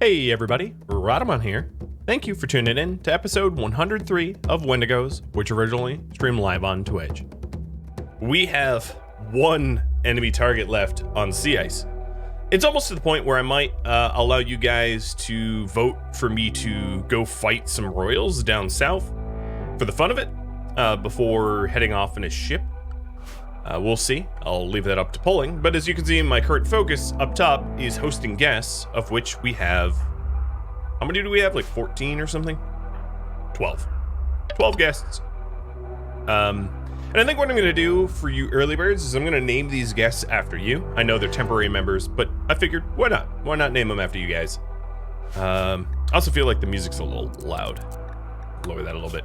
Hey everybody, Rhadamant here. Thank you for tuning in to episode 103 of Wendigos, which originally streamed live on Twitch. We have one enemy target left on Sea Ice. It's almost to the point where I might allow you guys to vote for me to go fight some royals down south for the fun of it before heading off in a ship. We'll see. I'll leave that up to polling. But as you can see, my current focus up top is hosting guests, of which we have... How many do we have? Like 14 or something? 12. 12 guests. And I think what I'm going to do for you early birds is I'm going to name these guests after you. I know they're temporary members, but I figured, why not? Why not name them after you guys? I also feel like the music's a little loud. Lower that a little bit.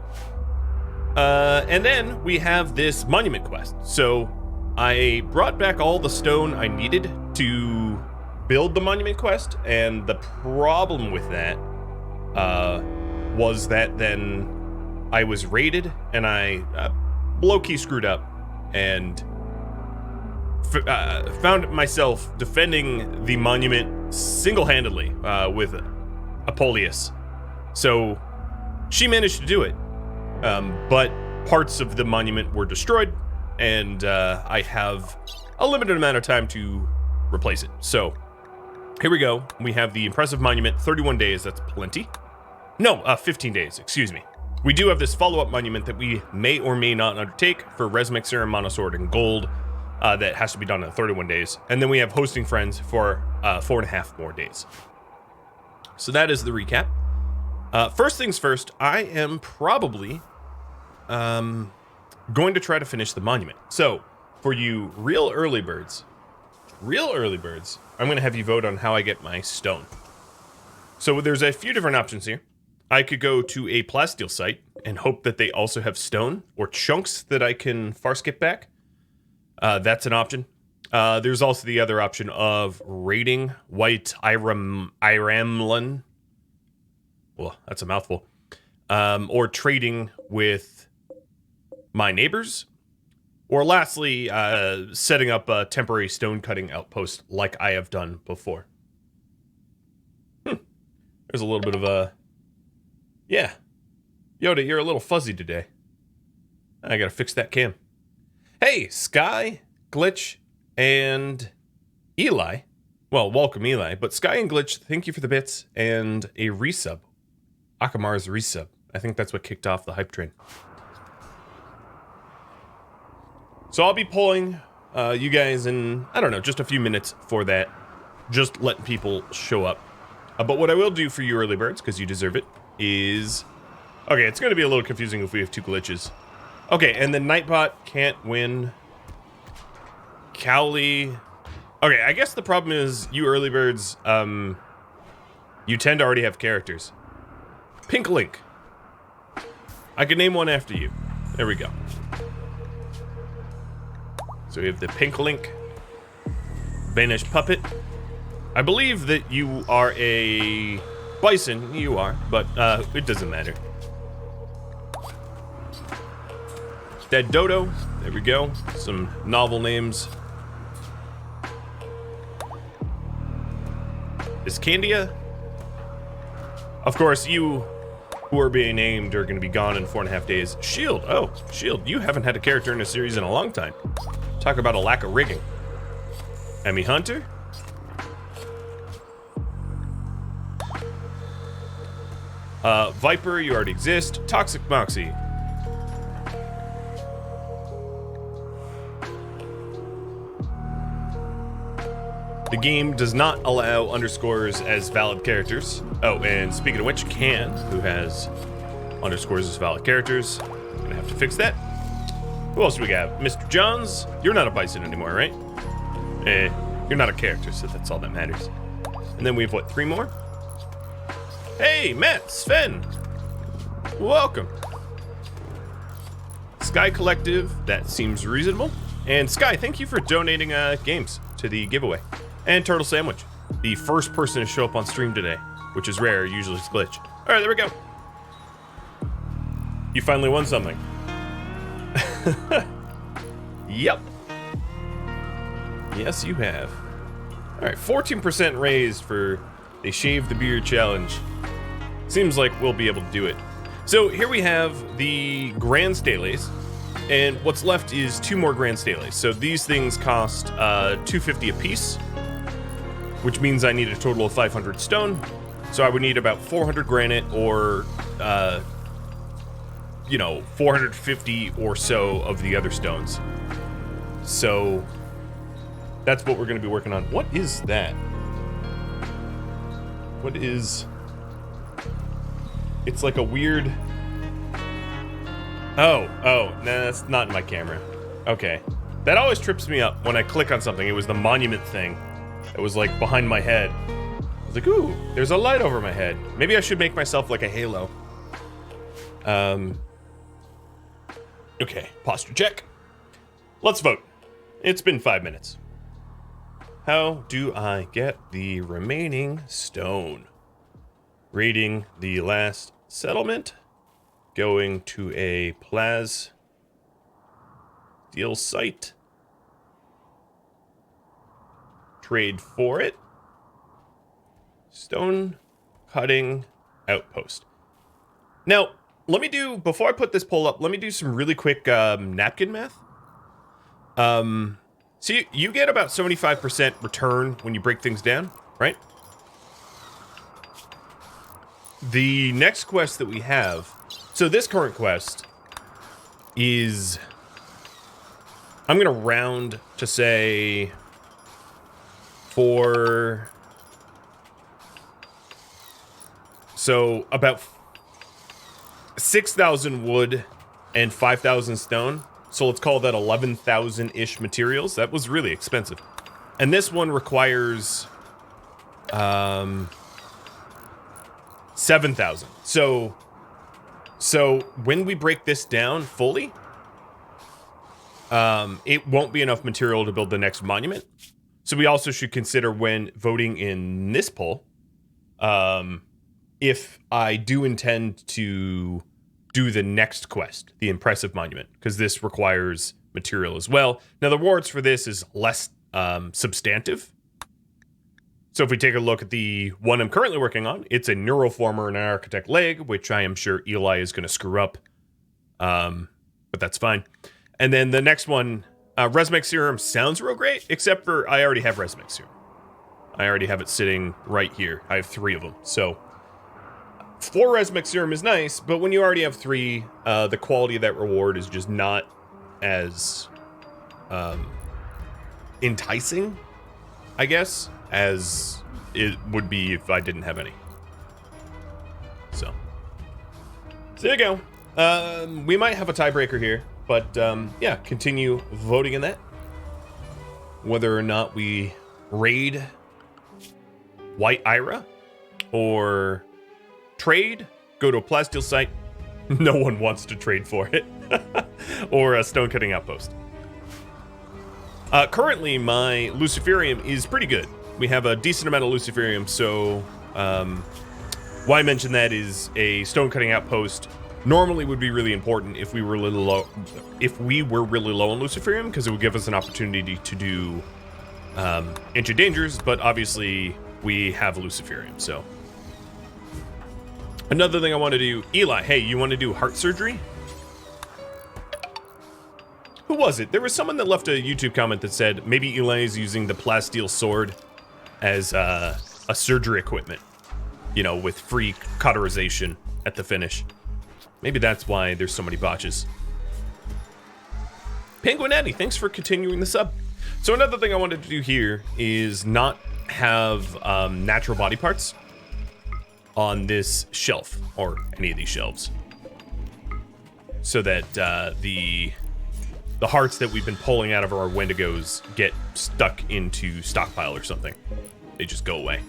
And then we have this monument quest. So I brought back all the stone I needed to build the monument quest, and the problem with that was that then I was raided and I low-key screwed up and found myself defending the monument single-handedly with Apollonius. So she managed to do it. But parts of the monument were destroyed, and I have a limited amount of time to replace it. So here we go. We have the impressive monument, 31 days. That's plenty. No, 15 days, excuse me. We do have this follow-up monument that we may or may not undertake for Resmix Serum, Monosword, and Gold that has to be done in 31 days. And then we have hosting friends for 4.5 more days. So that is the recap. First things first, I am probably going to try to finish the monument. So, for you real early birds, I'm going to have you vote on how I get my stone. So there's a few different options here. I could go to a plasteel site and hope that they also have stone or chunks that I can far skip back. That's an option. There's also the other option of raiding white Iramlan. Well, that's a mouthful. Or trading with my neighbors. Or lastly, setting up a temporary stone cutting outpost like I have done before. There's a little bit of a... Yeah. Yoda, you're a little fuzzy today. I gotta fix that cam. Hey, Sky, Glitch, and Eli. Well, welcome, Eli. But Sky and Glitch, thank you for the bits and a resub. Akamar's resub. I think that's what kicked off the hype train. So I'll be polling you guys in, I don't know, just a few minutes for that. Just letting people show up. But what I will do for you early birds, because you deserve it, is... Okay, it's going to be a little confusing if we have two glitches. Okay, and the Nightbot can't win. Cowley... Okay, I guess the problem is you early birds, you tend to already have characters. Pink Link. I could name one after you. There we go. So we have the Pink Link. Banished Puppet. I believe that you are a bison. You are, but it doesn't matter. Dead Dodo. There we go. Some novel names. Iscandia. Of course, you who are being named are going to be gone in 4.5 days. Shield. Oh, Shield. You haven't had a character in a series in a long time. Talk about a lack of rigging. Emmy Hunter. Viper, you already exist. Toxic Moxie. The game does not allow underscores as valid characters. Oh, and speaking of which, Can, who has underscores as valid characters. I'm gonna have to fix that. Who else do we got? Mr. Johns. You're not a bison anymore, right? You're not a character, so that's all that matters. And then we have, what, 3 more? Hey, Matt, Sven. Welcome. Sky Collective, that seems reasonable. And Sky, thank you for donating games to the giveaway. And Turtle Sandwich, the first person to show up on stream today, which is rare, usually it's Glitch. All right, there we go. You finally won something. Yep. Yes, you have. All right, 14% raised for They shave the beard challenge. Seems like we'll be able to do it. So here we have the Grand Steles, and what's left is 2 more Grand Steles. So these things cost 250 a piece, which means I need a total of 500 stone. So I would need about 400 granite or, 450 or so of the other stones. So that's what we're going to be working on. What is that? What is... It's like a weird... Oh, nah, that's not in my camera. Okay. That always trips me up when I click on something. It was the monument thing. It was like behind my head. I was like, ooh, there's a light over my head. Maybe I should make myself like a halo. Okay, posture check. Let's vote. It's been 5 minutes. How do I get the remaining stone? Raiding the last settlement. Going to a Plaz deal site. Trade for it. Stone cutting outpost. Now, let me do, before I put this poll up, let me do some really quick napkin math. So you get about 75% return when you break things down, right? The next quest that we have, so this current quest is, I'm gonna round to say so about 6,000 wood and 5,000 stone. So let's call that 11,000-ish materials. That was really expensive. And this one requires 7,000. So when we break this down fully, it won't be enough material to build the next monument. So we also should consider when voting in this poll, if I do intend to do the next quest, the Impressive Monument, because this requires material as well. Now, the rewards for this is less substantive. So if we take a look at the one I'm currently working on, it's a Neuroformer and an Architect Leg, which I am sure Eli is going to screw up. But that's fine. And then the next one, Resmec Serum sounds real great, except for I already have Resmec Serum. I already have it sitting right here. I have 3 of them. So 4 Resmec Serum is nice, but when you already have 3, the quality of that reward is just not as enticing, I guess, as it would be if I didn't have any. So there you go. We might have a tiebreaker here, but yeah, continue voting in that. Whether or not we raid White Ira or trade, go to a plasteel site. No one wants to trade for it. Or a stone cutting outpost. Currently, my Luciferium is pretty good. We have a decent amount of Luciferium, so why I mention that is a stone cutting outpost normally would be really important if we were really low. If we were really low on Luciferium, because it would give us an opportunity to do Ancient Dangers, but obviously we have Luciferium, so. Another thing I want to do, Eli, hey, you want to do heart surgery? Who was it? There was someone that left a YouTube comment that said maybe Eli is using the plasteel sword as a surgery equipment, you know, with free cauterization at the finish. Maybe that's why there's so many botches. Penguinetti, thanks for continuing the sub. So another thing I wanted to do here is not have natural body parts on this shelf, or any of these shelves, so that the hearts that we've been pulling out of our Wendigos get stuck into stockpile or something. They just go away.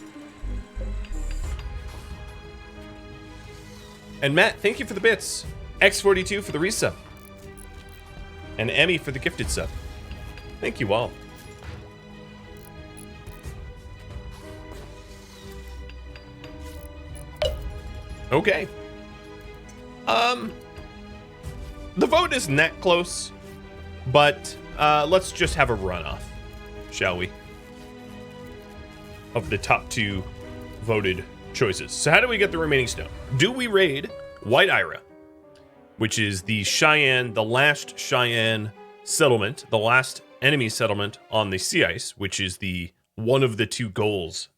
And Matt, thank you for the bits. X42 for the resub. And Emmy for the gifted sub. Thank you all. Okay. The vote isn't that close, but let's just have a runoff, shall we? Of the top 2 voted choices. So how do we get the remaining stone? Do we raid White Ira, which is the Cheyenne, the last Cheyenne settlement, the last enemy settlement on the sea ice, which is the one of the two goals.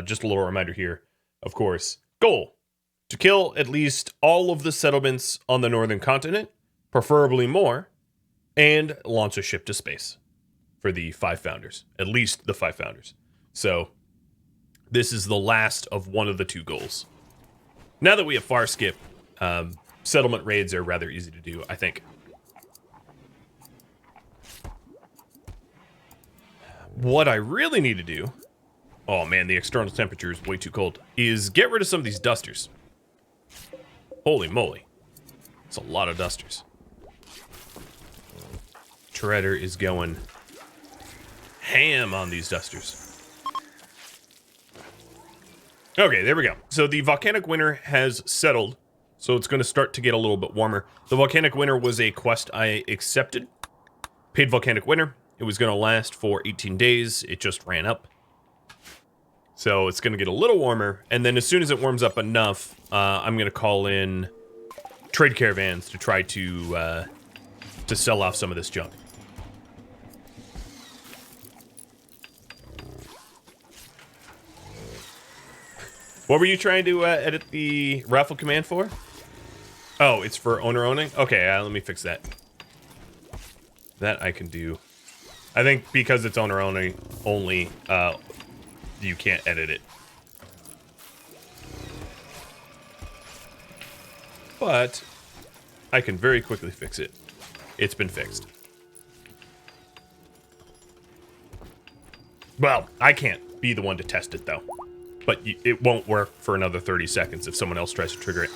Just a little reminder here, of course. Goal: to kill at least all of the settlements on the northern continent, preferably more, and launch a ship to space for the 5 founders, at least the 5 founders. So this is the last of one of the 2 goals. Now that we have far skip, settlement raids are rather easy to do, I think. What I really need to do, oh man, the external temperature is way too cold, is get rid of some of these dusters. Holy moly. It's a lot of dusters. Shredder is going ham on these dusters. Okay, there we go. So the volcanic winter has settled, so it's going to start to get a little bit warmer. The volcanic winter was a quest I accepted. Paid volcanic winter. It was going to last for 18 days. It just ran up. So it's going to get a little warmer, and then as soon as it warms up enough, I'm going to call in trade caravans to try to sell off some of this junk. What were you trying to edit the raffle command for? Oh, it's for owner owning? Okay, let me fix that. That I can do. I think because it's owner owning only, you can't edit it. But I can very quickly fix it. It's been fixed. Well, I can't be the one to test it, though. But it won't work for another 30 seconds if someone else tries to trigger it.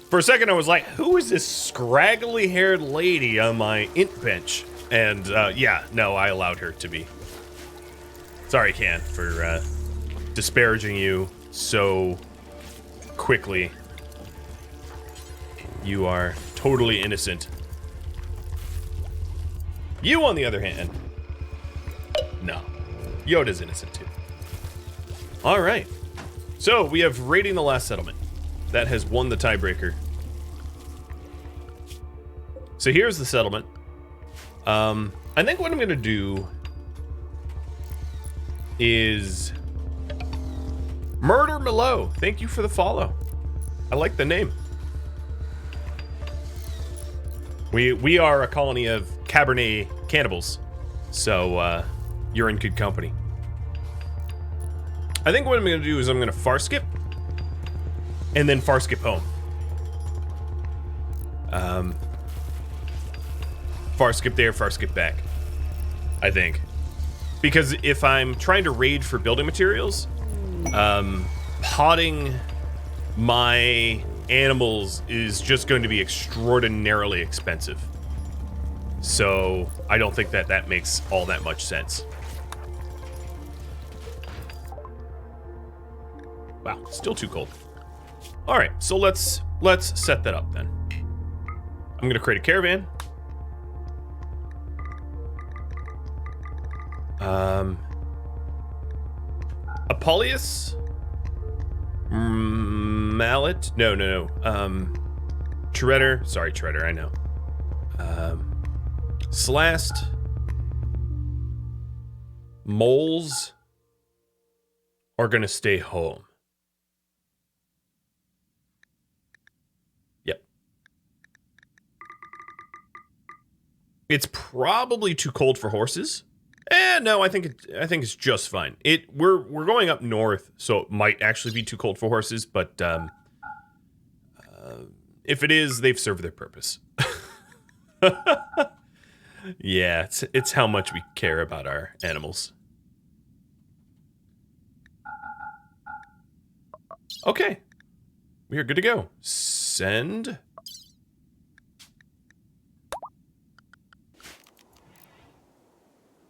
For a second, I was like, who is this scraggly-haired lady on my int bench? And, yeah, no, I allowed her to be. Sorry, Can, for disparaging you so quickly. You are totally innocent. You, on the other hand... No. Yoda's innocent too. Alright. So, we have raiding the last settlement. That has won the tiebreaker. So here's the settlement. I think what I'm going to do is Murder Malo. Thank you for the follow. I like the name. We are a colony of Cabernet cannibals. So, you're in good company. I think what I'm going to do is I'm going to far skip. And then far skip home. Far skip there, far skip back. I think. Because if I'm trying to raid for building materials, potting my animals is just going to be extraordinarily expensive. So I don't think that that makes all that much sense. Wow, still too cold. All right, so let's set that up then. I'm gonna create a caravan. Apollonius? Mallet? No. Shredder. Sorry, Shredder, I know. Slast. Moles are gonna stay home. Yep. It's probably too cold for horses. No, I think it's just fine. We're going up north, so it might actually be too cold for horses, but if it is, they've served their purpose. Yeah, it's how much we care about our animals. Okay. We are good to go. Send.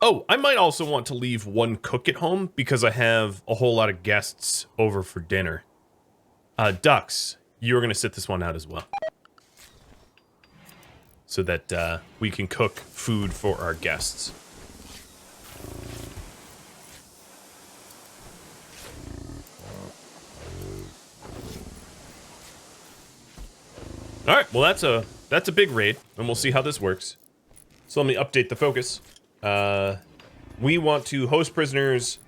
Oh, I might also want to leave one cook at home because I have a whole lot of guests over for dinner. Ducks, you're going to sit this one out as well. So that we can cook food for our guests. All right, well, that's a big raid, and we'll see how this works. So let me update the focus. We want to host prisoners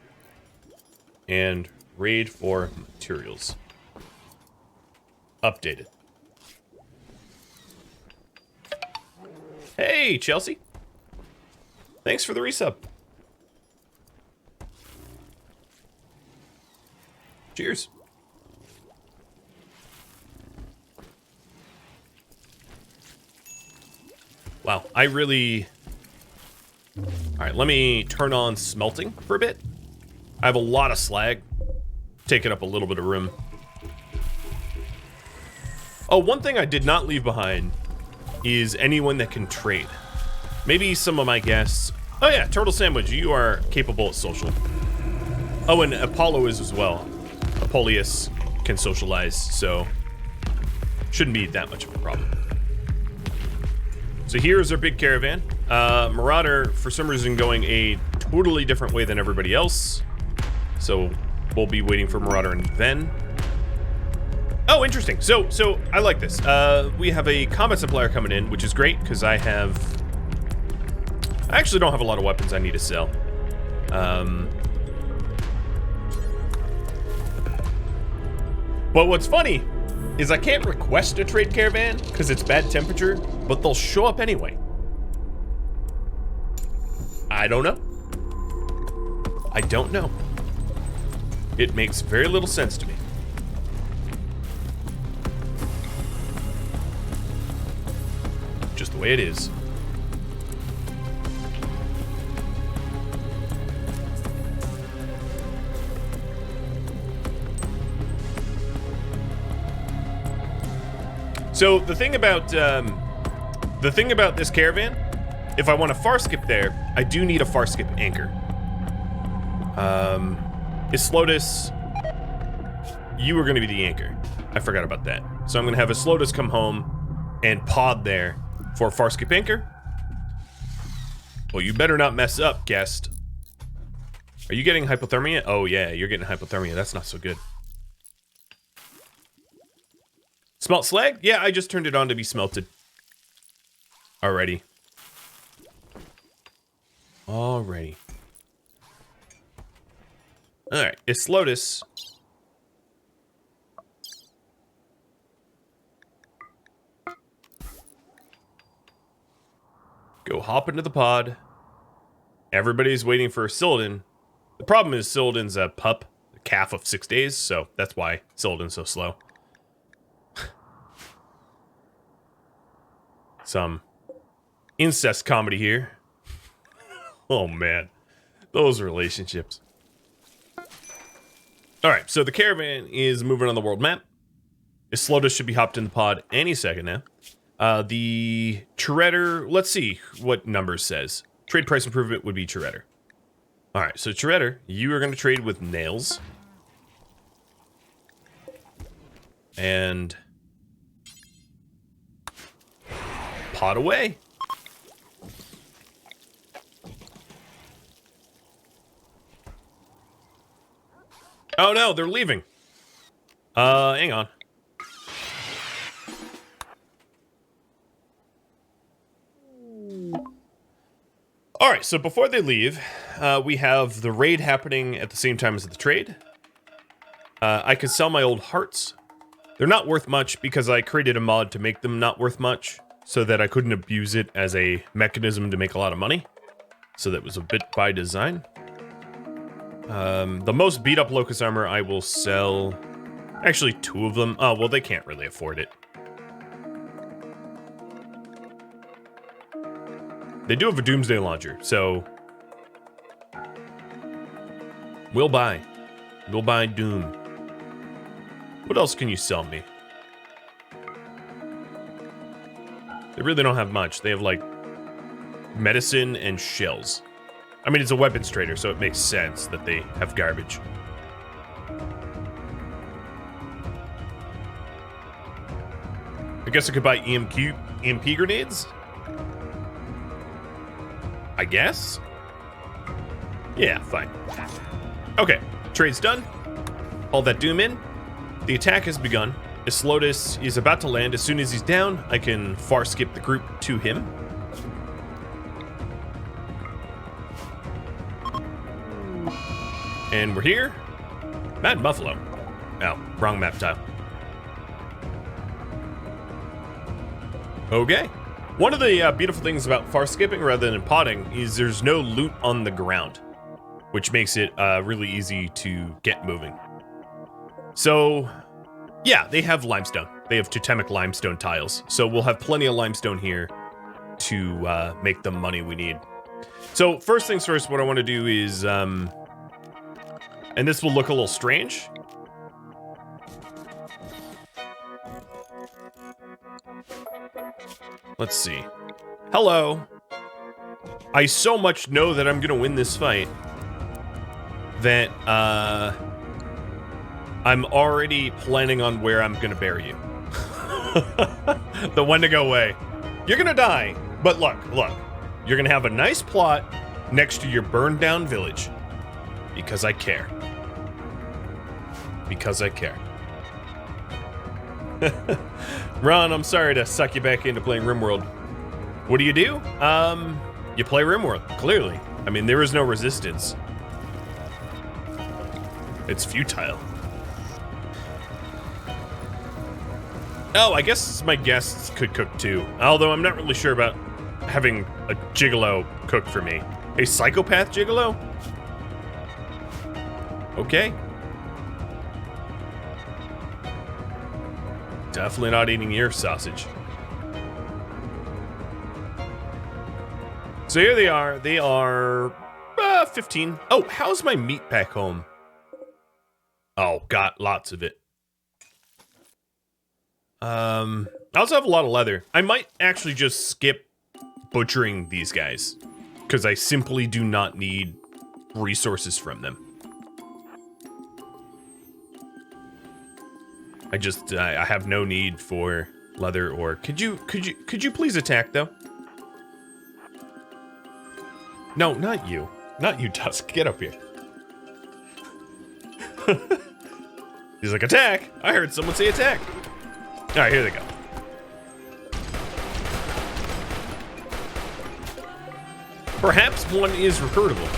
and raid for materials. Updated. Hey, Chelsea. Thanks for the resub. Cheers. Wow, I really... All right, let me turn on smelting for a bit. I have a lot of slag, taking up a little bit of room. Oh, one thing I did not leave behind is anyone that can trade. Maybe some of my guests. Oh yeah, Turtle Sandwich, you are capable at social. Oh, and Apollo is as well. Apoleus can socialize, so shouldn't be that much of a problem. So here's our big caravan. Marauder, for some reason, going a totally different way than everybody else. So we'll be waiting for Marauder and then. Oh, interesting. So I like this. We have a combat supplier coming in, which is great because I actually don't have a lot of weapons I need to sell. But what's funny is I can't request a trade caravan because it's bad temperature, but they'll show up anyway. I don't know. I don't know. It makes very little sense to me. Just the way it is. So the thing about this caravan, if I want a far skip there, I do need a far skip anchor. Islotus, you were going to be the anchor. I forgot about that. So I'm going to have Islotus come home and pod there for a far skip anchor. Well, you better not mess up, guest. Are you getting hypothermia? Oh yeah, you're getting hypothermia. That's not so good. Smelt slag? Yeah, I just turned it on to be smelted. Alrighty. Alrighty. Alright, Islotus. Go hop into the pod. Everybody's waiting for Sildan. The problem is Sildan's a pup, a calf of 6 days, so that's why Sildan's so slow. Some incest comedy here. Oh man, those relationships. Alright, so the caravan is moving on the world map. Islotus should be hopped in the pod any second now. The Treader, let's see what numbers says. Trade price improvement would be Treader. Alright, so Treader, you are going to trade with nails. And pod away. Oh no, they're leaving. Hang on. Alright, so before they leave, we have the raid happening at the same time as the trade. I could sell my old hearts. They're not worth much because I created a mod to make them not worth much, so that I couldn't abuse it as a mechanism to make a lot of money. So that was a bit by design. The most beat up Locust armor I will sell... Actually, 2 of them. Oh, well, they can't really afford it. They do have a Doomsday Launcher, so... We'll buy. We'll buy Doom. What else can you sell me? They really don't have much. They have, like, medicine and shells. I mean, it's a weapons trader, so it makes sense that they have garbage. I guess I could buy EMP grenades? I guess? Yeah, fine. Okay, trade's done. All that Doom in. The attack has begun. Islotus is about to land. As soon as he's down, I can far skip the group to him. And we're here. Mad Buffalo. Oh, wrong map tile. Okay. One of the beautiful things about far skipping rather than potting is there's no loot on the ground, which makes it really easy to get moving. So, yeah, they have limestone. They have totemic limestone tiles. So we'll have plenty of limestone here to make the money we need. So first things first, what I want to do is, and this will look a little strange. Let's see. Hello. I so much know that I'm gonna win this fight that I'm already planning on where I'm gonna bury you. The Wendigo way. You're gonna die, but look, you're gonna have a nice plot next to your burned down village. Because I care. Because I care. Ron, I'm sorry to suck you back into playing RimWorld. What do? You play RimWorld, clearly. I mean, there is no resistance. It's futile. Oh, I guess my guests could cook too. Although I'm not really sure about having a gigolo cook for me. A psychopath gigolo? Okay. Definitely not eating your sausage. So here they are. They are 15. Oh, how's my meat back home? Oh, got lots of it. I also have a lot of leather. I might actually just skip butchering these guys because I simply do not need resources from them. I have no need for leather or could you please attack though? No, not you. Not you, Tusk. Get up here. He's like, attack! I heard someone say attack. Alright, here they go. Perhaps one is recruitable.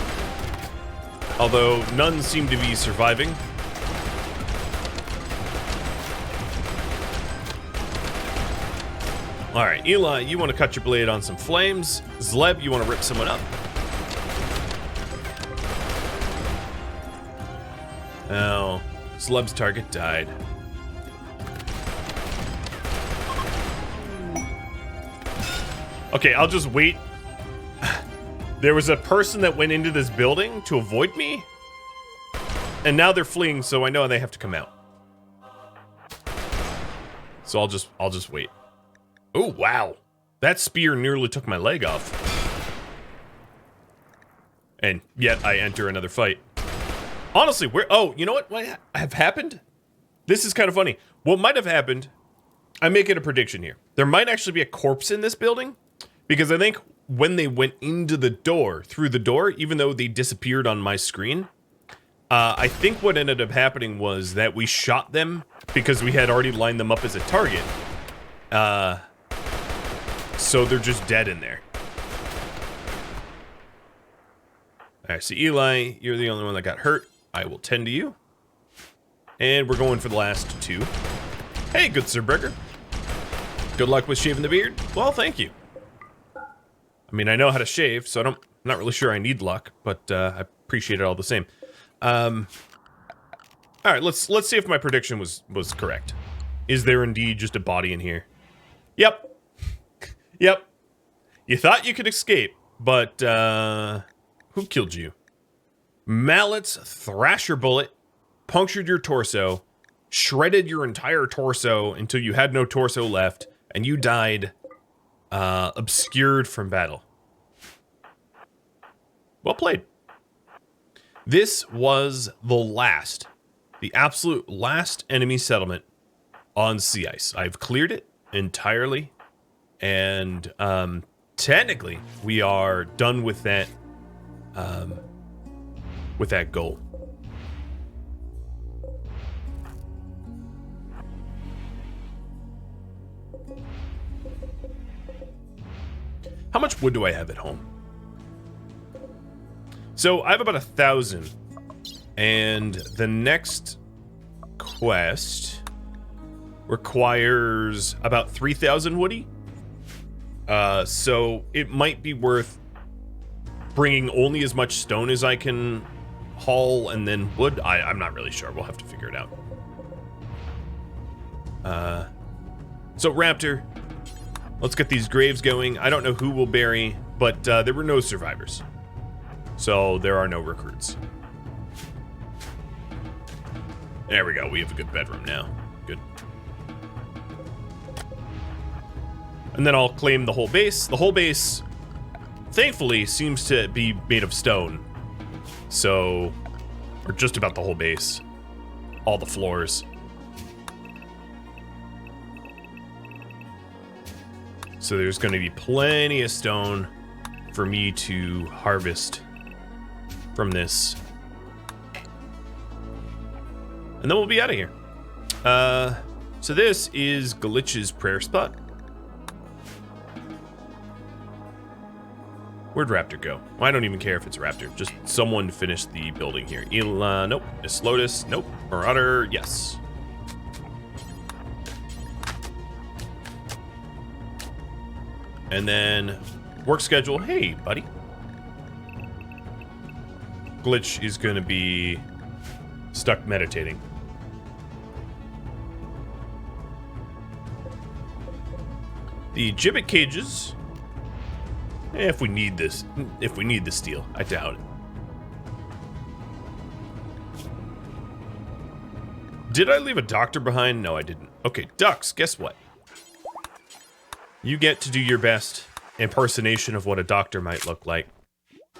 Although none seem to be surviving. Alright, Eli, you want to cut your blade on some flames. Zleb, you want to rip someone up. Oh, Zleb's target died. Okay, I'll just wait. There was a person that went into this building to avoid me. And now they're fleeing, so I know they have to come out. So I'll just wait. Oh, wow. That spear nearly took my leg off. And yet I enter another fight. Honestly, oh, you know what might have happened? This is kind of funny. What might have happened, I'm making a prediction here. There might actually be a corpse in this building. Because I think when they went into the door, through the door, even though they disappeared on my screen, I think what ended up happening was that we shot them because we had already lined them up as a target. So they're just dead in there. Alright, so Eli, you're the only one that got hurt. I will tend to you. And we're going for the last two. Hey, good Sir Burger. Good luck with shaving the beard. Well, thank you. I mean, I know how to shave, so I'm not really sure I need luck, but I appreciate it all the same. All right, let's see if my prediction was correct. Is there indeed just a body in here? Yep. Yep. You thought you could escape, but who killed you? Mallet's Thrasher bullet punctured your torso, shredded your entire torso until you had no torso left, and you died obscured from battle. Well played. This was the absolute last enemy settlement on sea ice. I've cleared it entirely, and technically we are done with that goal. How much wood do I have at home? So I have about 1,000. And the next quest requires about 3,000 woody. So it might be worth bringing only as much stone as I can haul and then wood. I'm not really sure. We'll have to figure it out. So Raptor, let's get these graves going. I don't know who will bury, but there were no survivors. So there are no recruits. There we go. We have a good bedroom now. Good. And then I'll claim the whole base. The whole base, thankfully, seems to be made of stone. So, or just about the whole base. All the floors. So there's going to be plenty of stone for me to harvest from this. And then we'll be out of here. So this is Glitch's prayer spot. Where'd Raptor go? Well, I don't even care if it's Raptor. Just someone finish the building here. Nope. Miss Lotus, nope. Marauder, yes. And then work schedule. Hey, buddy. Glitch is going to be stuck meditating. The gibbet cages. If we need the steel, I doubt it. Did I leave a doctor behind? No, I didn't. Okay, ducks, guess what? You get to do your best impersonation of what a doctor might look like.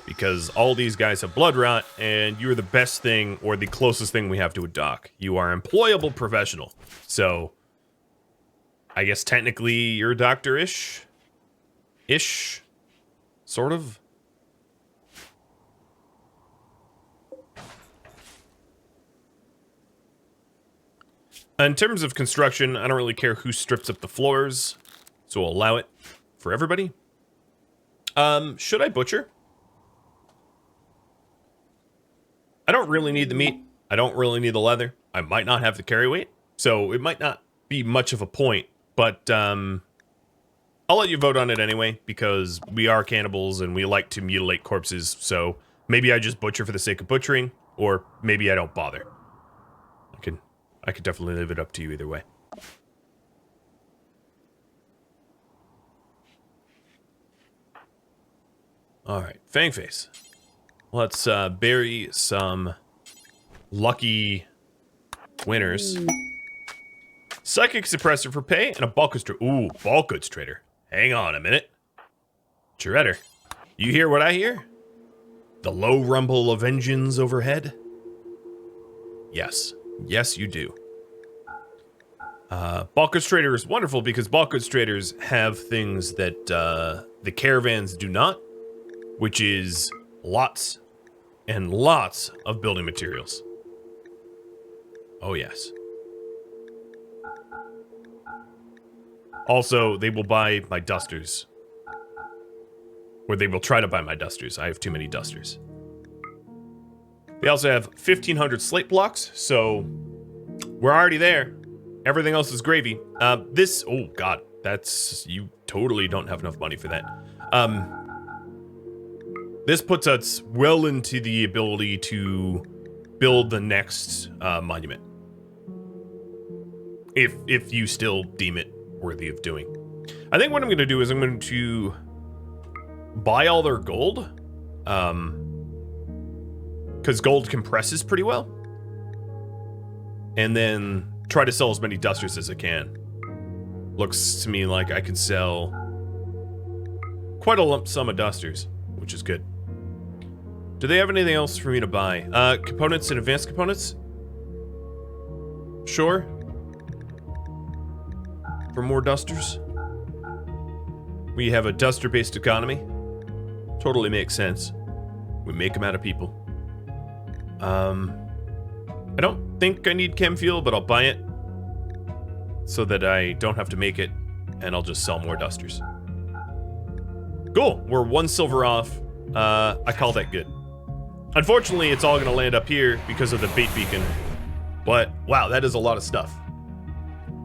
Because all these guys have blood rot, and you're the best thing, or the closest thing we have to a doc. You are employable professional. So, I guess technically you're a doctor-ish? Ish? Sort of? In terms of construction, I don't really care who strips up the floors, so we'll allow it for everybody. Should I butcher? I don't really need the meat. I don't really need the leather. I might not have the carry weight, so it might not be much of a point, but I'll let you vote on it anyway, because we are cannibals and we like to mutilate corpses, so maybe I just butcher for the sake of butchering, or maybe I don't bother. I could definitely leave it up to you either way. Alright, Fangface. Let's bury some lucky winners. Psychic suppressor for pay and a bulk goods trader. Ooh, bulk goods trader. Hang on a minute. Shredder, you hear what I hear? The low rumble of engines overhead? Yes. Yes, you do. Bulk goods trader is wonderful because bulk goods traders have things that the caravans do not, which is lots and lots of building materials. Oh, yes. Also, they will buy my dusters. Or they will try to buy my dusters. I have too many dusters. They also have 1,500 slate blocks, so we're already there. Everything else is gravy. Oh god, you totally don't have enough money for that. This puts us well into the ability to build the next monument. If you still deem it worthy of doing. I think what I'm going to do is I'm going to buy all their gold. Because gold compresses pretty well. And then try to sell as many dusters as I can. Looks to me like I could sell quite a lump sum of dusters, which is good. Do they have anything else for me to buy? Components and advanced components? Sure. For more dusters? We have a duster-based economy. Totally makes sense. We make them out of people. I don't think I need chem fuel, but I'll buy it so that I don't have to make it, and I'll just sell more dusters. Cool, we're 1 silver off. I call that good. Unfortunately, it's all gonna land up here because of the bait beacon. But, wow, that is a lot of stuff.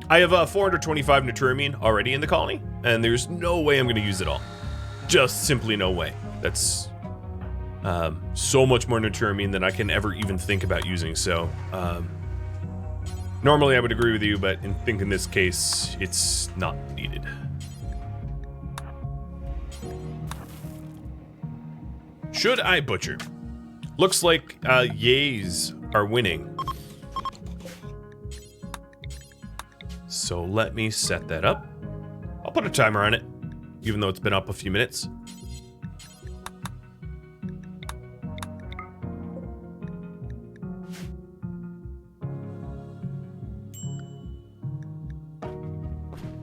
I have 425 Naturamine already in the colony, and there's no way I'm gonna use it all. Just simply no way. That's so much more Naturamine than I can ever even think about using, so normally I would agree with you, but in this case, it's not needed. Should I butcher? Looks like yays are winning. So let me set that up. I'll put a timer on it, even though it's been up a few minutes.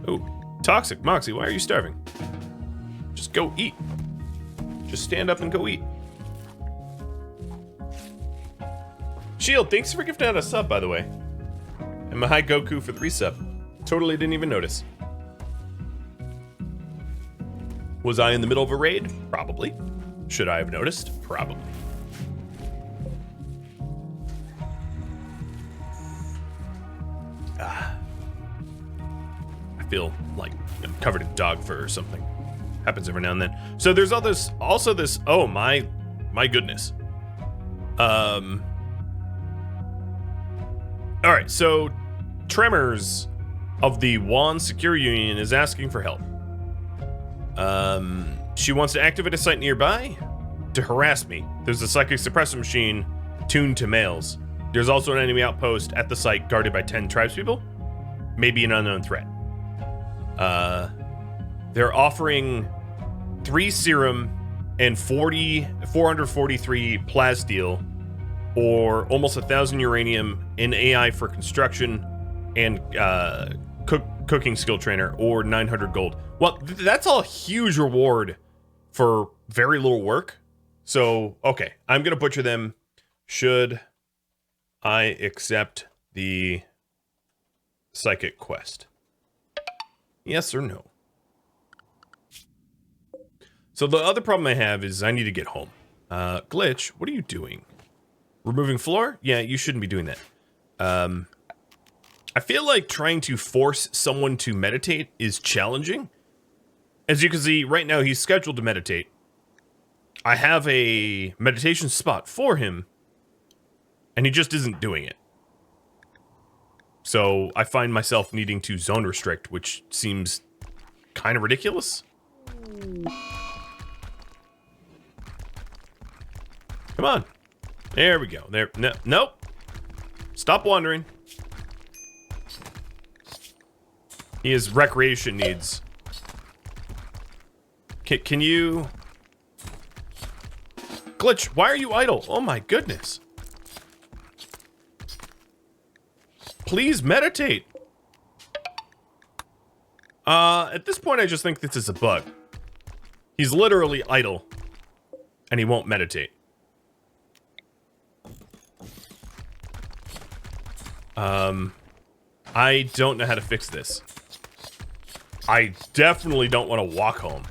Oh, toxic Moxie, why are you starving? Just go eat. Just stand up and go eat. Shield, thanks for gifting out a sub, by the way. And Mahai Goku for the resub. Totally didn't even notice. Was I in the middle of a raid? Probably. Should I have noticed? Probably. I feel like I'm covered in dog fur or something. Happens every now and then. So there's also this, oh my goodness. All right, so Tremors of the Wan Secure Union is asking for help. She wants to activate a site nearby to harass me. There's a psychic suppressor machine tuned to males. There's also an enemy outpost at the site guarded by 10 tribespeople. Maybe an unknown threat. They're offering 3 serum and 443 plasteel, or almost 1,000 uranium in AI for construction and cooking skill trainer, or 900 gold. Well, that's a huge reward for very little work. So, okay, I'm gonna butcher them. Should I accept the psychic quest? Yes or no? So the other problem I have is I need to get home. Glitch, what are you doing? Removing floor? Yeah, you shouldn't be doing that. I feel like trying to force someone to meditate is challenging. As you can see, right now he's scheduled to meditate. I have a meditation spot for him, and he just isn't doing it. So I find myself needing to zone restrict, which seems kind of ridiculous. Come on. There we go. There. No, nope. Stop wandering. He has recreation needs. Can you... Glitch, why are you idle? Oh my goodness. Please meditate. At this point, I just think this is a bug. He's literally idle, and he won't meditate. I don't know how to fix this. I definitely don't want to walk home.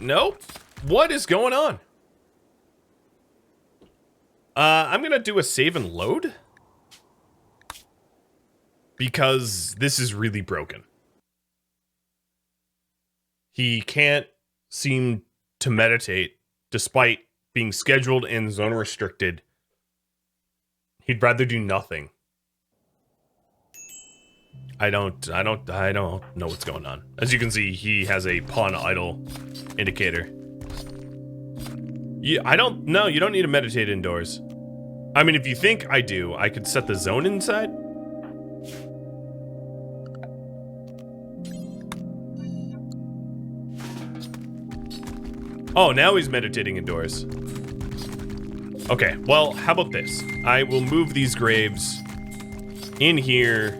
Nope. What is going on? I'm gonna do a save and load, because this is really broken. He can't seem to meditate despite being scheduled and zone restricted. He'd rather do nothing. I don't know what's going on. As you can see, he has a pawn idle indicator. Yeah, I don't know. You don't need to meditate indoors. I mean, if you think I do, I could set the zone inside. Oh, now he's meditating indoors. Okay, well, how about this? I will move these graves in here.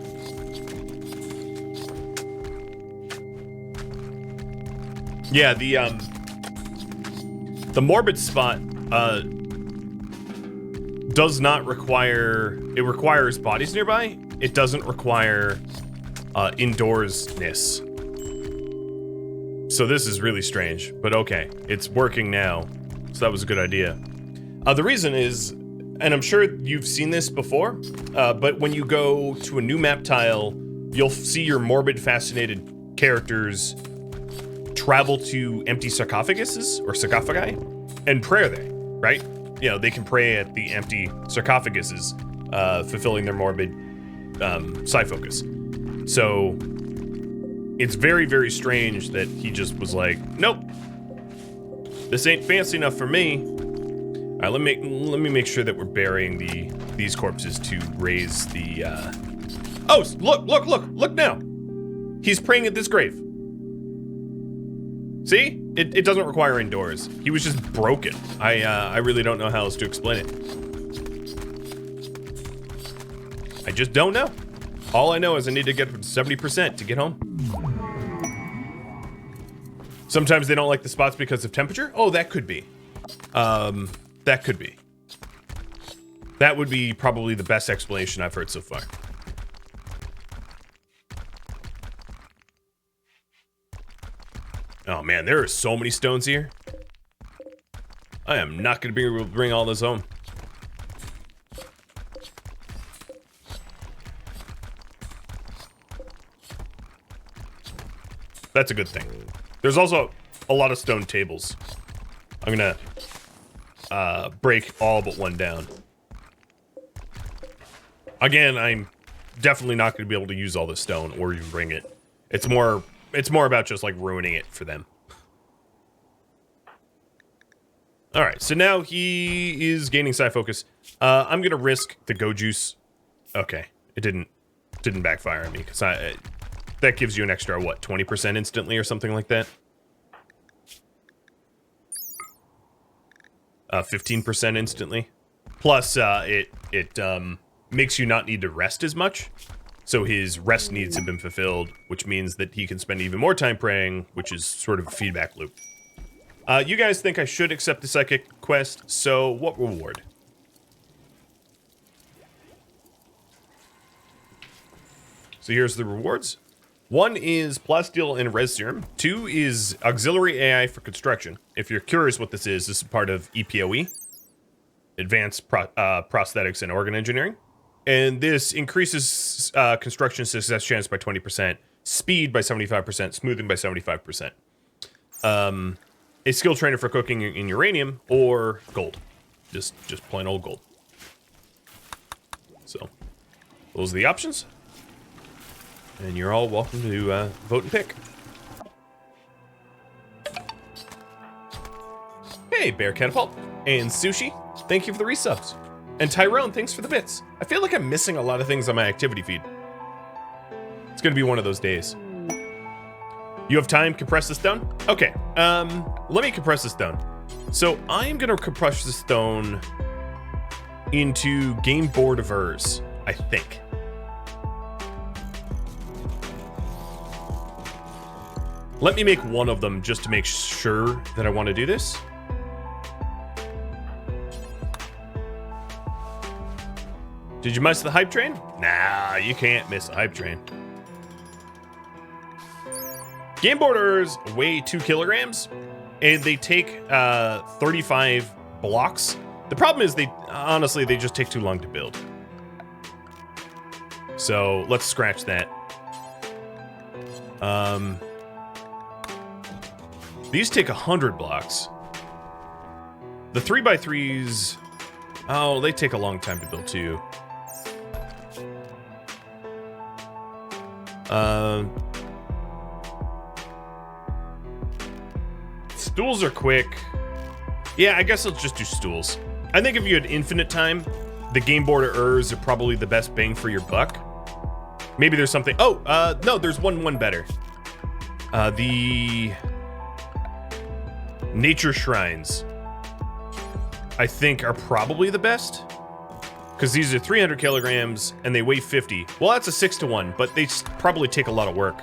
Yeah, the morbid spot does not require, it requires bodies nearby, it doesn't require indoorsness. So this is really strange, but okay, it's working now. So that was a good idea. The reason is, and I'm sure you've seen this before, but when you go to a new map tile, you'll see your morbid fascinated characters travel to empty sarcophaguses or sarcophagi and pray there, right? You know, they can pray at the empty sarcophaguses, fulfilling their morbid psi focus. So it's very, very strange that he just was like, nope, this ain't fancy enough for me. All right, let me make sure that we're burying these corpses to raise the. Oh, look now! He's praying at this grave. See, it doesn't require indoors. He was just broken. I really don't know how else to explain it. I just don't know. All I know is I need to get 70% to get home. Sometimes they don't like the spots because of temperature. Oh, that could be. That could be. That would be probably the best explanation I've heard so far. Oh man, there are so many stones here. I am not going to be able to bring all this home. That's a good thing. There's also a lot of stone tables. I'm gonna break all but one down. Again, I'm definitely not gonna be able to use all this stone or even bring it. It's more about just like ruining it for them. All right, so now he is gaining psi focus. I'm gonna risk the go juice. Okay, it didn't backfire on me because that gives you an extra what, 20% instantly or something like that. 15% instantly. Plus, it makes you not need to rest as much. So his rest needs have been fulfilled, which means that he can spend even more time praying, which is sort of a feedback loop. You guys think I should accept the psychic quest, so what reward? So here's the rewards. 1 is plasteel and res serum. 2 is auxiliary AI for construction. If you're curious what this is part of EPOE, Advanced Prosthetics and Organ Engineering. And this increases construction success chance by 20%, speed by 75%, smoothing by 75%. A skill trainer for cooking in uranium or gold. Just plain old gold. So, those are the options. And you're all welcome to vote and pick. Hey, Bear Catapult and Sushi, thank you for the resubs. And Tyrone, thanks for the bits. I feel like I'm missing a lot of things on my activity feed. It's gonna be one of those days. You have time? Compress this down? Okay, let me compress this down. So I am gonna compress this stone into game board of Urs, I think. Let me make one of them just to make sure that I want to do this. Did you miss the hype train? Nah, you can't miss the hype train. Game boarders weigh 2 kilograms, and they take 35 blocks. The problem is honestly, they just take too long to build. So let's scratch that. These take 100 blocks. The 3x3s, oh, they take a long time to build too. Stools are quick. Yeah, I guess let's just do stools. I think if you had infinite time, the game board of Urs are probably the best bang for your buck. Maybe there's something. Oh, no, there's one better. The nature shrines, I think, are probably the best. Because these are 300 kilograms and they weigh 50. Well, that's a 6-to-1, but they probably take a lot of work,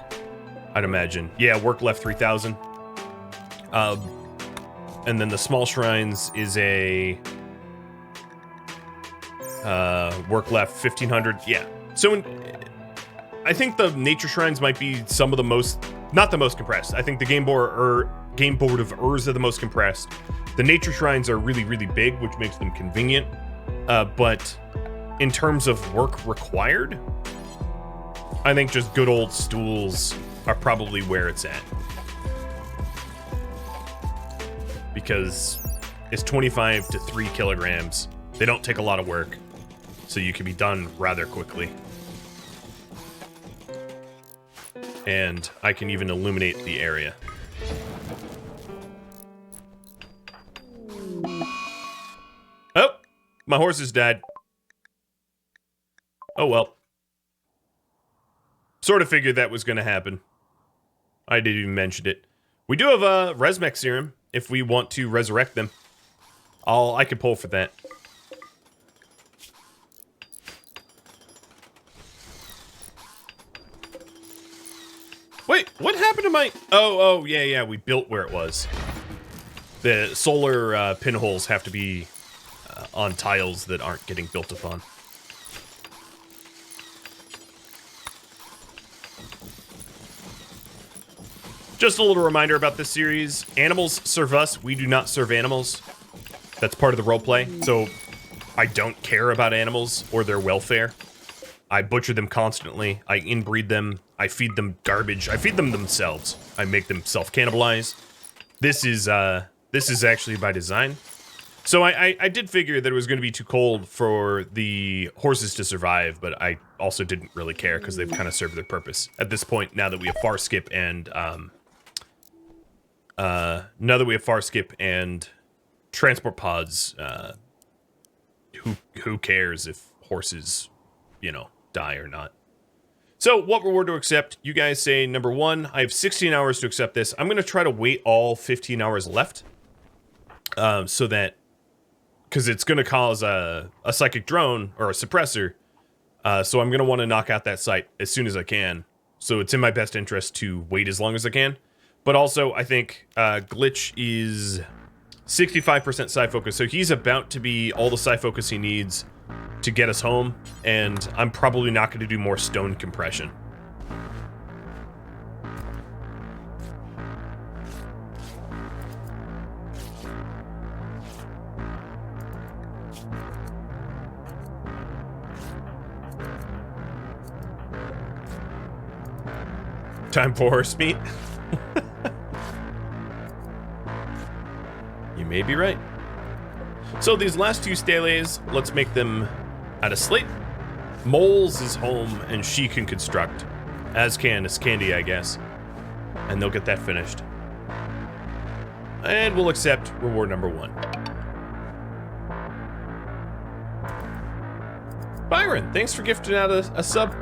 I'd imagine. Yeah, work left 3,000. And then the small shrines is a work left 1,500. Yeah, So I think the nature shrines might be some of the most, not the most compressed. I think the game board of Urs are the most compressed. The nature shrines are really, really big, which makes them convenient. But in terms of work required, I think just good old stools are probably where it's at. Because it's 25 to 3 kilograms. They don't take a lot of work, so you can be done rather quickly. And I can even illuminate the area. Oh, my horse has died. Oh well. Sort of figured that was going to happen. I didn't even mention it. We do have a Resmec serum if we want to resurrect them. I could pull for that. Wait, what happened to my... Oh, yeah, we built where it was. The solar pinholes have to be on tiles that aren't getting built upon. Just a little reminder about this series. Animals serve us. We do not serve animals. That's part of the roleplay. So I don't care about animals or their welfare. I butcher them constantly. I inbreed them. I feed them garbage. I feed them themselves. I make them self-cannibalize. This is actually by design. So I did figure that it was going to be too cold for the horses to survive, but I also didn't really care because they've kind of served their purpose. At this point, now that we have far skip and transport pods, who cares if horses, die or not? So, what reward to accept? You guys say number 1. I have 16 hours to accept this. I'm going to try to wait all 15 hours left. So that... Because it's going to cause a psychic drone, or a suppressor. So I'm going to want to knock out that site as soon as I can. So it's in my best interest to wait as long as I can. But also, I think Glitch is 65% psi focus. So he's about to be all the psi focus he needs to get us home, and I'm probably not going to do more stone compression. Time for horse meat? You may be right. So these last 2 steles, let's make them out of slate. Moles is home, and she can construct. As can Candy, I guess. And they'll get that finished. And we'll accept reward number 1. Byron, thanks for gifting out a sub.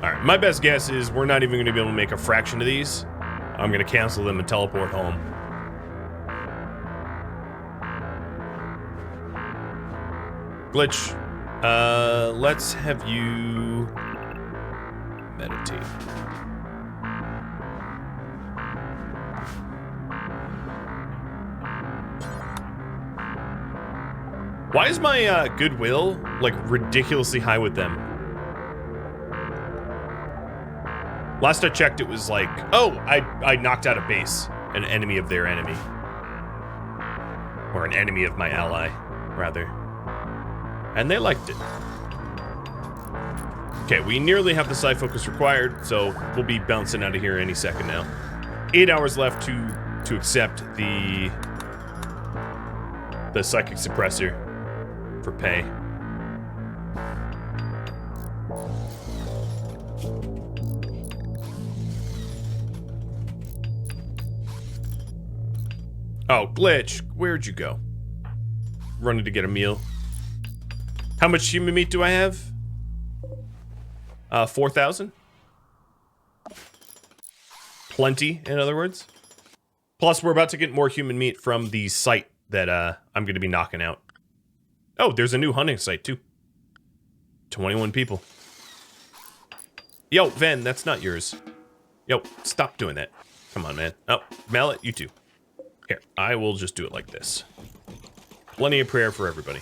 Alright, my best guess is we're not even going to be able to make a fraction of these. I'm going to cancel them and teleport home. Glitch, let's have you meditate. Why is my goodwill, like, ridiculously high with them? Last I checked, it was like, oh, I knocked out a base, an enemy of their enemy. Or an enemy of my ally, rather. And they liked it. Okay, we nearly have the psi focus required, so we'll be bouncing out of here any second now. 8 hours left to accept the psychic suppressor for pay. Oh, Glitch, where'd you go? Running to get a meal. How much human meat do I have? 4,000? Plenty, in other words. Plus, we're about to get more human meat from the site that I'm going to be knocking out. Oh, there's a new hunting site, too. 21 people. Yo, Ven, that's not yours. Yo, stop doing that. Come on, man. Oh, Mallet, you too. Here, I will just do it like this. Plenty of prayer for everybody.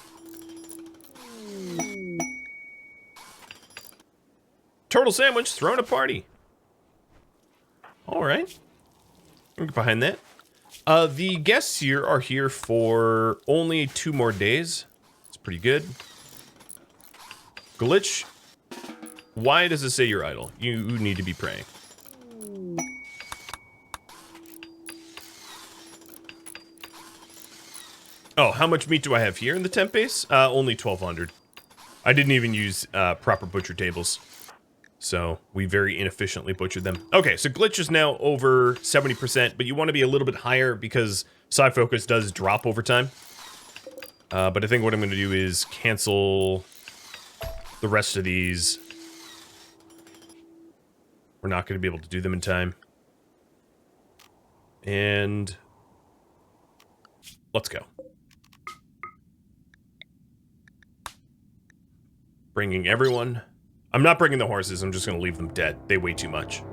Turtle sandwich, throwing a party. All right. Get behind that. The guests here are here for only 2 more days. It's pretty good. Glitch, why does it say you're idle? You need to be praying. Oh, how much meat do I have here in the temp base? Only 1,200. I didn't even use proper butcher tables. So we very inefficiently butchered them. Okay, so glitch is now over 70%, but you want to be a little bit higher because side focus does drop over time. But I think what I'm going to do is cancel the rest of these. We're not going to be able to do them in time. And let's go. Bringing everyone. I'm not bringing the horses, I'm just going to leave them dead. They weigh too much.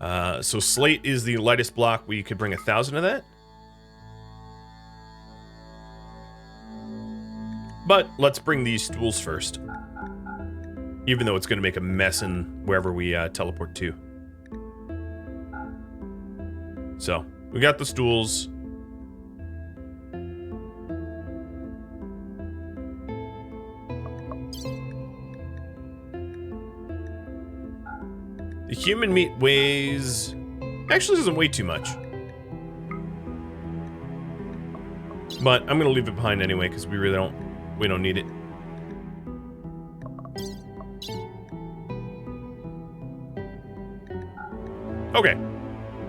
So slate is the lightest block. We could bring 1,000 of that. But let's bring these stools first. Even though it's going to make a mess in wherever we teleport to. So, we got the stools. The human meat weighs... actually doesn't weigh too much. But I'm gonna leave it behind anyway, because we really don't need it. Okay.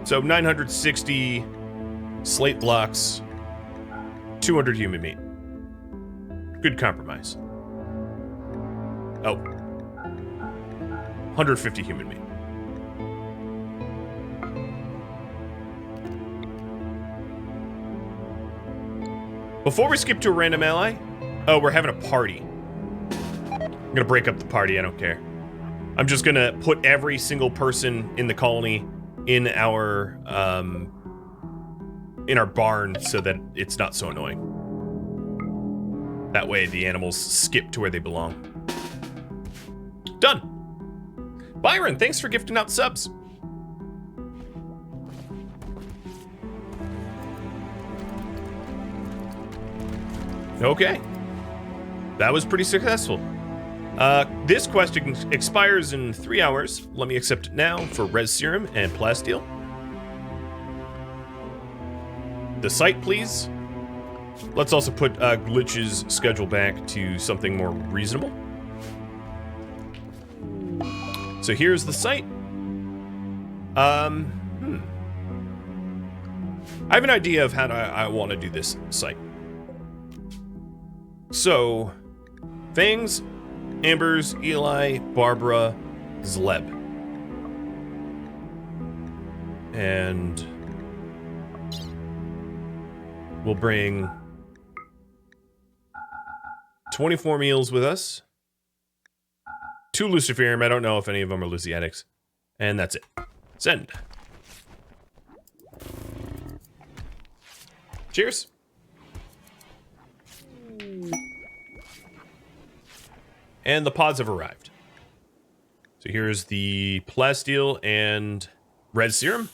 So 960 slate blocks, 200 human meat. Good compromise. Oh. 150 human meat. Before we skip to a random ally, oh, we're having a party. I'm gonna break up the party, I don't care. I'm just gonna put every single person in the colony in our barn so that it's not so annoying. That way the animals skip to where they belong. Done. Byron, thanks for gifting out subs. Okay. That was pretty successful. This quest expires in 3 hours. Let me accept it now for res serum and plasteel. The site, please. Let's also put Glitch's schedule back to something more reasonable. So here's the site. I have an idea of how I want to do this site. So, Fangs, Ambers, Eli, Barbara, Zleb. And we'll bring 24 meals with us. 2 Luciferium. I don't know if any of them are Luciatics. And that's it. Send. Cheers. And the pods have arrived. So here's the plasteel and red serum.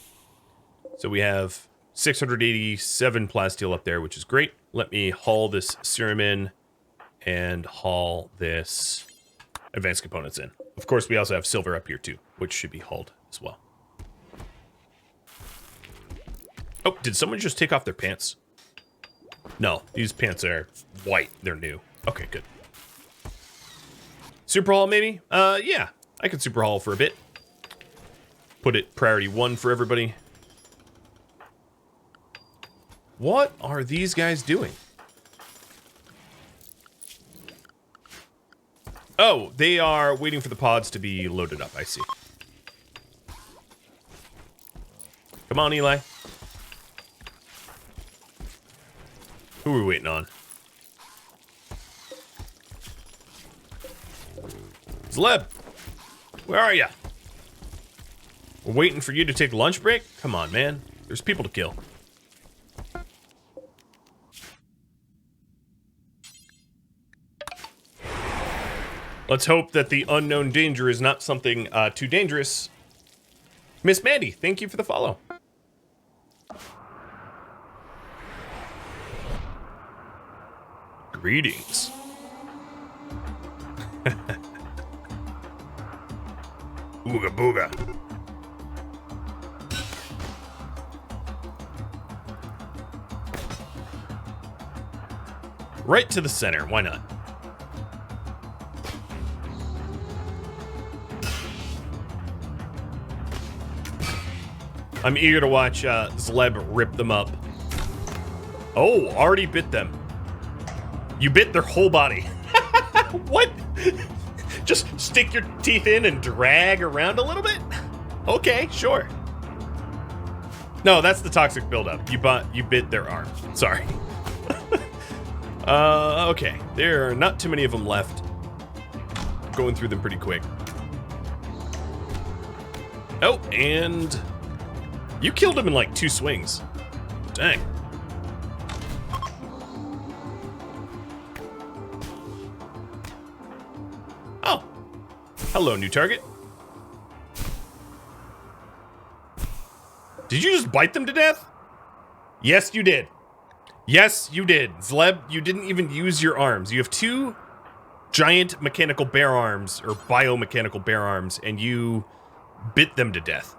So we have 687 plasteel up there, which is great. Let me haul this serum in and haul this advanced components in. Of course, we also have silver up here too, which should be hauled as well. Oh, did someone just take off their pants? No, these pants are white. They're new. Okay, good. Super haul, maybe? Yeah, I could super haul for a bit. Put it priority 1 for everybody. What are these guys doing? Oh, they are waiting for the pods to be loaded up, I see. Come on, Eli. Who are we waiting on? Zleb, where are ya? We're waiting for you to take lunch break? Come on, man. There's people to kill. Let's hope that the unknown danger is not something too dangerous. Miss Mandy, thank you for the follow. Greetings. Ooga booga. Right to the center, why not? I'm eager to watch Zleb rip them up. Oh, already bit them. You bit their whole body. What? Just stick your teeth in and drag around a little bit? Okay, sure. No, that's the toxic buildup. You bit their arm. Sorry. Okay. There are not too many of them left. Going through them pretty quick. Oh, and you killed him in like 2 swings. Dang. Oh. Hello, new target. Did you just bite them to death? Yes, you did. Yes, you did. Zleb, you didn't even use your arms. You have 2 giant mechanical bear arms, or biomechanical bear arms, and you bit them to death.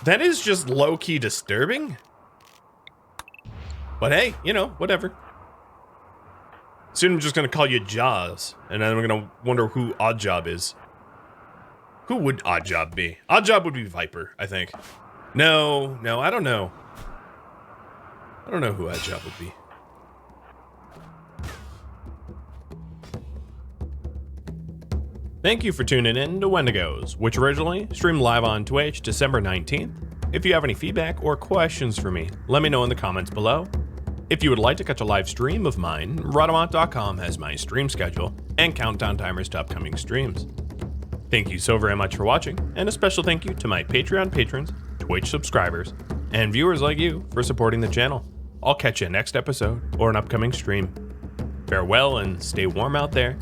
That is just low-key disturbing. But hey, you know, whatever. Soon I'm just gonna call you Jaws, and then I'm gonna wonder who Oddjob is. Who would Oddjob be? Oddjob would be Viper, I think. No, I don't know. I don't know who Oddjob would be. Thank you for tuning in to Wendigos, which originally streamed live on Twitch December 19th. If you have any feedback or questions for me, let me know in the comments below. If you would like to catch a live stream of mine, Rhadamant.com has my stream schedule and countdown timers to upcoming streams. Thank you so very much for watching, and a special thank you to my Patreon patrons, Twitch subscribers, and viewers like you for supporting the channel. I'll catch you next episode or an upcoming stream. Farewell and stay warm out there.